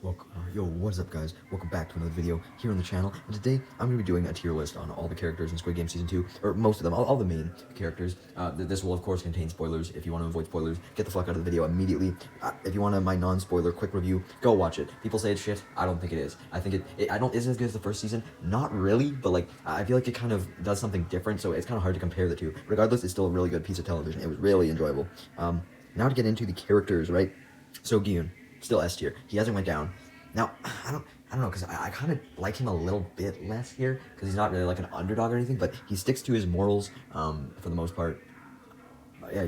Yo, what is up, guys? Welcome back to another video here on the channel. And today, I'm going to be doing a tier list on all the characters in Squid Game Season 2, or most of them, all the main characters. This will, of course, contain spoilers. If you want to avoid spoilers, get the fuck out of the video immediately. If you want my non-spoiler quick review, go watch it. People say it's shit. I don't think it is. I think it isn't as good as the first season. Not really, but, like, I feel like it kind of does something different, so it's kind of hard to compare the two. Regardless, it's still a really good piece of television. It was really enjoyable. Now to get into the characters, right? So, Gyun, still S tier. He hasn't went down. Now, I don't know, because I kind of like him a little bit less here, because he's not really like an underdog or anything, but he sticks to his morals, for the most part. Yeah,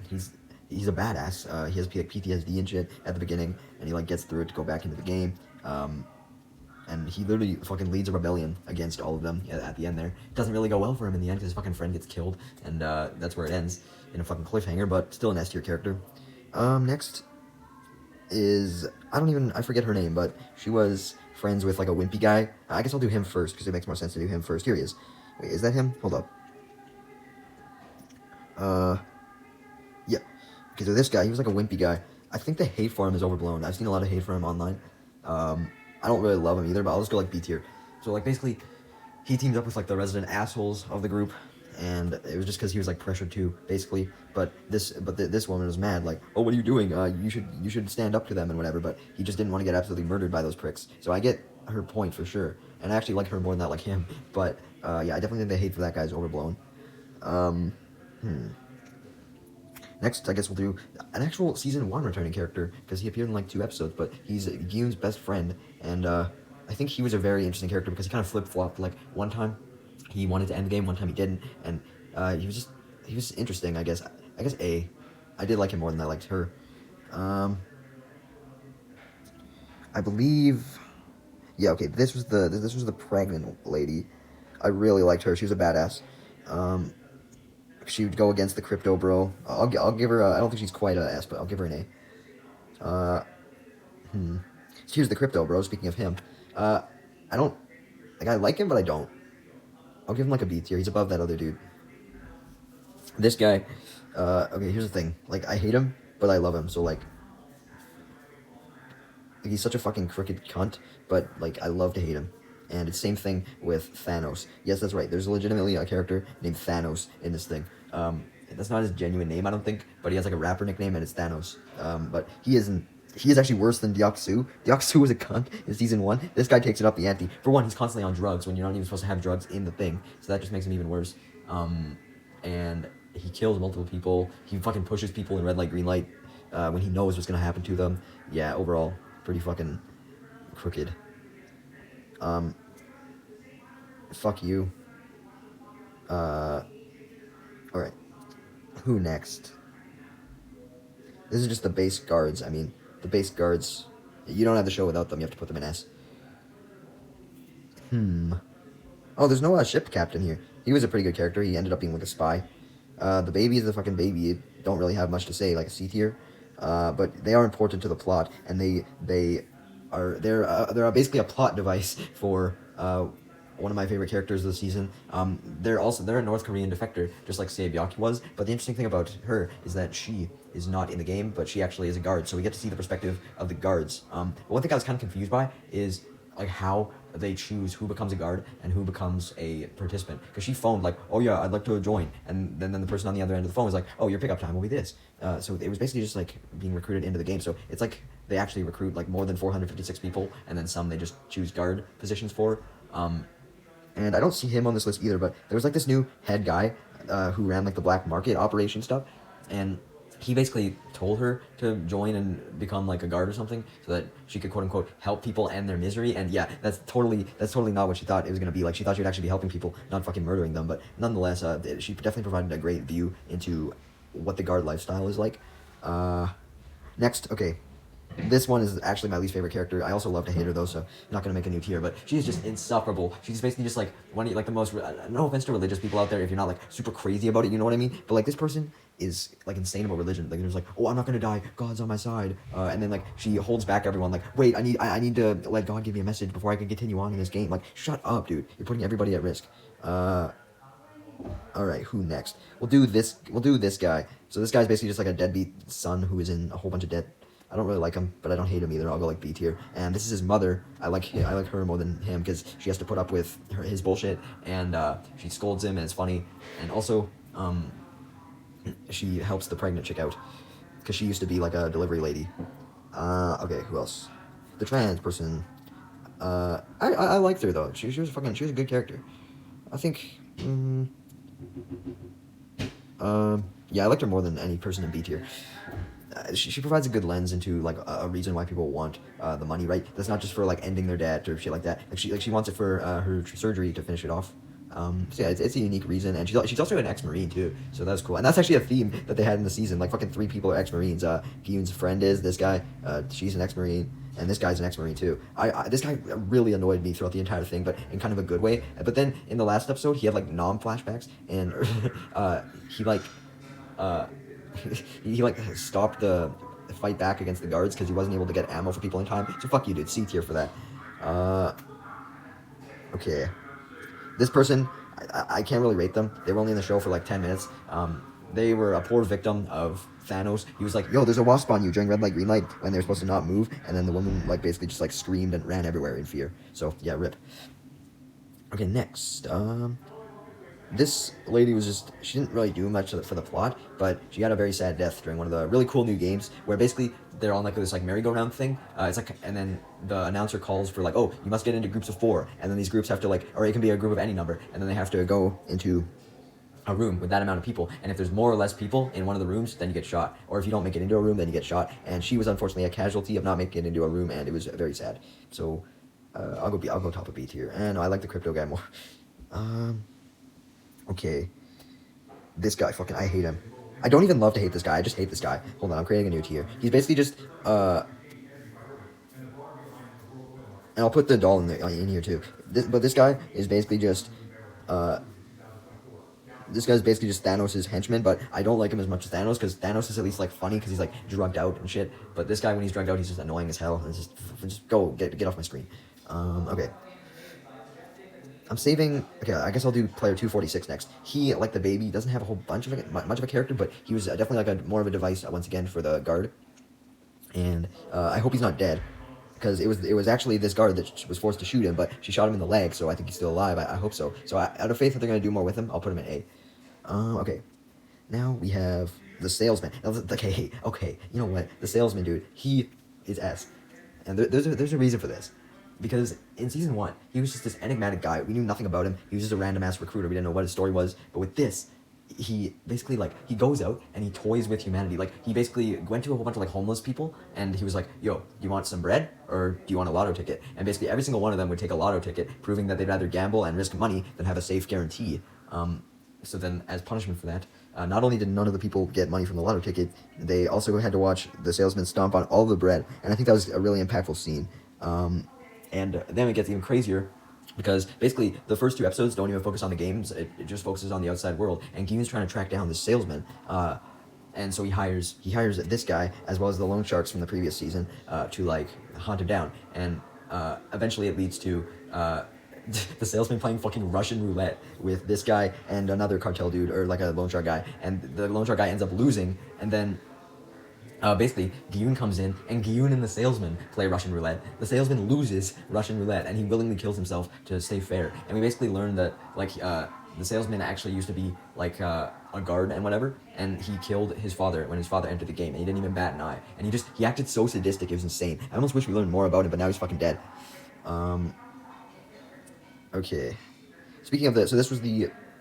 he's a badass. He has PTSD and shit at the beginning, and he like gets through it to go back into the game. And he literally fucking leads a rebellion against all of them at the end there. It doesn't really go well for him in the end, because his fucking friend gets killed, and that's where it ends, in a fucking cliffhanger, but still an S tier character. Next is, I forget her name, but she was friends with like a wimpy guy. I guess I'll do him first because it makes more sense to do him first. Here he is. Wait, is that him? Hold up. Yeah. Okay, so this guy, he was like a wimpy guy. I think the hate for him is overblown. I've seen a lot of hate for him online. I don't really love him either, but I'll just go like B tier. So like basically, he teamed up with like the resident assholes of the group, and it was just because he was like pressured to, basically. But this woman was mad, like, oh, what are you doing? You should stand up to them and whatever. But he just didn't want to get absolutely murdered by those pricks. So I get her point for sure, and I actually like her more than I like him. But yeah, I definitely think the hate for that guy is overblown. Next, I guess we'll do an actual season 1 returning character, because he appeared in like 2 episodes, but he's Gyun's best friend, and I think he was a very interesting character because he kind of flip-flopped. Like, one time he wanted to end the game, one time he didn't, and he was interesting, I guess. I guess A. I did like him more than I liked her. I believe, yeah, okay, this was the pregnant lady. I really liked her. She was a badass. She would go against the crypto bro. I'll give her I don't think she's quite a S, but I'll give her an A. Here's the crypto bro, speaking of him. I don't, like, I like him, but I don't. I'll give him like a B tier. He's above that other dude. This guy, okay, here's the thing. Like, I hate him, but I love him, so like he's such a fucking crooked cunt, but like I love to hate him. And it's the same thing with Thanos. Yes, that's right. There's legitimately a character named Thanos in this thing. That's not his genuine name, I don't think, but he has like a rapper nickname, and it's Thanos. But he isn't. He is actually worse than Deok-su. Deok-su was a cunt in season 1. This guy takes it up the ante. For one, he's constantly on drugs when you're not even supposed to have drugs in the thing, so that just makes him even worse. And he kills multiple people. He fucking pushes people in red light, green light, when he knows what's gonna happen to them. Yeah, overall, pretty fucking crooked. Fuck you. Alright. Who next? This is just the base guards. I mean, the base guards, you don't have the show without them. You have to put them in S. Oh, there's no ship captain here. He was a pretty good character. He ended up being like a spy. The baby is the fucking baby. Don't really have much to say, like a C tier. But they are important to the plot, and they're basically a plot device for one of my favorite characters of the season. They're a North Korean defector, just like Sae-byeok was. But the interesting thing about her is that she is not in the game, but she actually is a guard. So we get to see the perspective of the guards. One thing I was kind of confused by is like how they choose who becomes a guard and who becomes a participant. Because she phoned like, oh yeah, I'd like to join, and then the person on the other end of the phone was like, oh, your pickup time will be this. So it was basically just like being recruited into the game. So it's like they actually recruit like more than 456 people, and then some they just choose guard positions for. And I don't see him on this list either, but there was like this new head guy who ran like the black market operation stuff, and he basically told her to join and become like a guard or something, so that she could quote unquote help people end their misery. And yeah, that's totally not what she thought it was gonna be. Like, she thought she would actually be helping people, not fucking murdering them. But nonetheless, she definitely provided a great view into what the guard lifestyle is like. Next, okay. This one is actually my least favorite character. I also love to hate her though, so I'm not gonna make a new tier. But she's just insufferable. She's basically just like like the most. No offense to religious people out there, if you're not like super crazy about it, you know what I mean. But like, this person is like insane about religion. Like, there's like, oh, I'm not gonna die. God's on my side. And then like she holds back everyone. Like, wait, I need to let God give me a message before I can continue on in this game. Like, shut up, dude. You're putting everybody at risk. All right, who next? We'll do this guy. So this guy's basically just like a deadbeat son who is in a whole bunch of debt. I don't really like him, but I don't hate him either. I'll go like B tier. And this is his mother. I like her more than him because she has to put up with his bullshit, and she scolds him, and it's funny. And also, she helps the pregnant chick out because she used to be like a delivery lady. Okay, who else? The trans person. I liked her though. She was a good character. I think. Yeah, I liked her more than any person in B tier. She provides a good lens into like a reason why people want the money, right? That's not just for like ending their debt or shit like that. Like she wants it for her surgery to finish it off. So yeah, it's a unique reason, and she's also an ex-marine too, so that's cool. And that's actually a theme that they had in the season. Like fucking 3 people are ex-marines. Giyun's friend is this guy. She's an ex-marine, and this guy's an ex-marine too. This guy really annoyed me throughout the entire thing, but in kind of a good way. But then in the last episode, he had like nom flashbacks, and he like uh, he like stopped the fight back against the guards because he wasn't able to get ammo for people in time. So fuck you, dude. C tier for that. Okay. This person, I can't really rate them. They were only in the show for like 10 minutes. They were a poor victim of Thanos. He was like, yo, there's a wasp on you during red light, green light, when they were supposed to not move. And then the woman like basically just like screamed and ran everywhere in fear. So yeah, rip. Okay, next. This lady was just, she didn't really do much for the plot, but she had a very sad death during one of the really cool new games where basically they're on like this like merry-go-round thing. It's like, and then the announcer calls for like, oh, you must get into groups of 4, and then these groups have to like, or it can be a group of any number, and then they have to go into a room with that amount of people, and if there's more or less people in one of the rooms, then you get shot, or if you don't make it into a room, then you get shot. And she was unfortunately a casualty of not making it into a room, and it was very sad. So I'll go top of B tier, and I like the crypto guy more. Okay. This guy, fucking, I hate him. I don't even love to hate this guy. I just hate this guy. Hold on, I'm creating a new tier. He's basically just, and I'll put the doll in here too. But this guy is basically just, this guy's basically just Thanos' henchman, but I don't like him as much as Thanos, because Thanos is at least, like, funny, because he's, like, drugged out and shit. But this guy, when he's drugged out, he's just annoying as hell. It's just go, get off my screen. Okay. I'm saving. Okay, I guess I'll do player 246 next. He, like the baby, doesn't have a whole bunch of much of a character, but he was definitely like more of a device once again for the guard. And I hope he's not dead, because it was actually this guard that was forced to shoot him, but she shot him in the leg, so I think he's still alive. I hope so. So out of faith that they're gonna do more with him, I'll put him in A. Okay. Now we have the salesman. Okay, you know what? The salesman, dude, he is S. And there's a reason for this. Because in season 1, he was just this enigmatic guy. We knew nothing about him. He was just a random ass recruiter. We didn't know what his story was. But with this, he basically, like, he goes out and he toys with humanity. Like, he basically went to a whole bunch of, like, homeless people, and he was like, yo, do you want some bread, or do you want a lotto ticket? And basically every single one of them would take a lotto ticket, proving that they'd rather gamble and risk money than have a safe guarantee. So then, as punishment for that, not only did none of the people get money from the lotto ticket, they also had to watch the salesman stomp on all the bread. And I think that was a really impactful scene. And then it gets even crazier, because basically the first 2 episodes don't even focus on the games. It just focuses on the outside world. And Giyun's trying to track down this salesman. And so he hires this guy, as well as the loan sharks from the previous season, to, like, hunt him down. And eventually it leads to the salesman playing fucking Russian roulette with this guy and another cartel dude, or like a loan shark guy. And the loan shark guy ends up losing, and then basically, Giyun comes in, and Giyun and the salesman play Russian roulette. The salesman loses Russian roulette, and he willingly kills himself to stay fair. And we basically learn that, like, the salesman actually used to be, like, a guard and whatever, and he killed his father when his father entered the game, and he didn't even bat an eye. And he acted so sadistic, it was insane. I almost wish we learned more about him, but now he's fucking dead. Okay. Speaking of this, so this was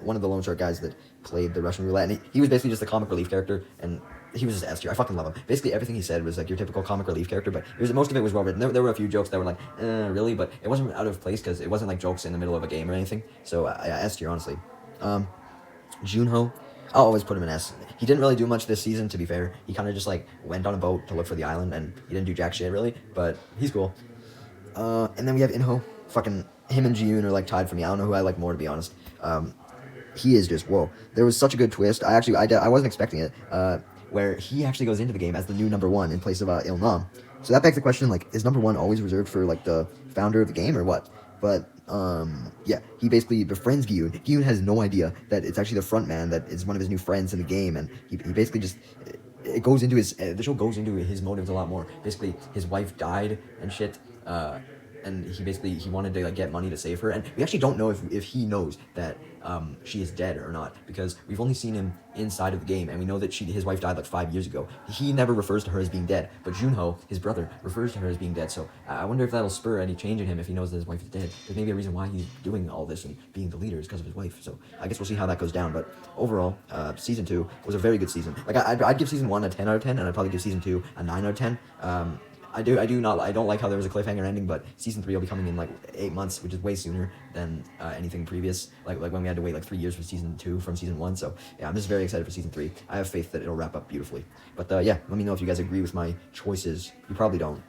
one of the loan shark guys that played the Russian roulette, and he was basically just a comic relief character, and he was just S tier. I fucking love him. Basically, everything he said was like your typical comic relief character, but most of it was well written. There were a few jokes that were like, really, but it wasn't out of place, because it wasn't like jokes in the middle of a game or anything. So S tier, honestly. Junho, I'll always put him in S. He didn't really do much this season, to be fair. He kind of just like went on a boat to look for the island, and he didn't do jack shit really, but he's cool. And then we have Inho. Fucking him and Jiyun are like tied for me. I don't know who I like more, to be honest. He is just, whoa. There was such a good twist. I wasn't expecting it. Where he actually goes into the game as the new number 1 in place of Il-nam. So that begs the question, like, is number 1 always reserved for, like, the founder of the game, or what? But, yeah, he basically befriends Giyun. Giyun has no idea that it's actually the front man that is one of his new friends in the game, and he basically just, it goes into his the show goes into his motives a lot more. Basically, his wife died and shit. And he wanted to like get money to save her, and we actually don't know if he knows that she is dead or not, because we've only seen him inside of the game, and we know that his wife died like 5 years ago. He never refers to her as being dead, but Junho, his brother, refers to her as being dead. So I wonder if that'll spur any change in him if he knows that his wife is dead. There's maybe a reason why he's doing all this and being the leader is because of his wife. So I guess we'll see how that goes down. But overall, season 2 was a very good season. Like I'd give season 1 a 10 out of 10, and I'd probably give season 2 a 9 out of 10. I don't like how there was a cliffhanger ending, but season 3 will be coming in like 8 months, which is way sooner than anything previous. Like when we had to wait like 3 years for season 2 from season 1. So yeah, I'm just very excited for season 3. I have faith that it'll wrap up beautifully. But yeah, let me know if you guys agree with my choices. You probably don't.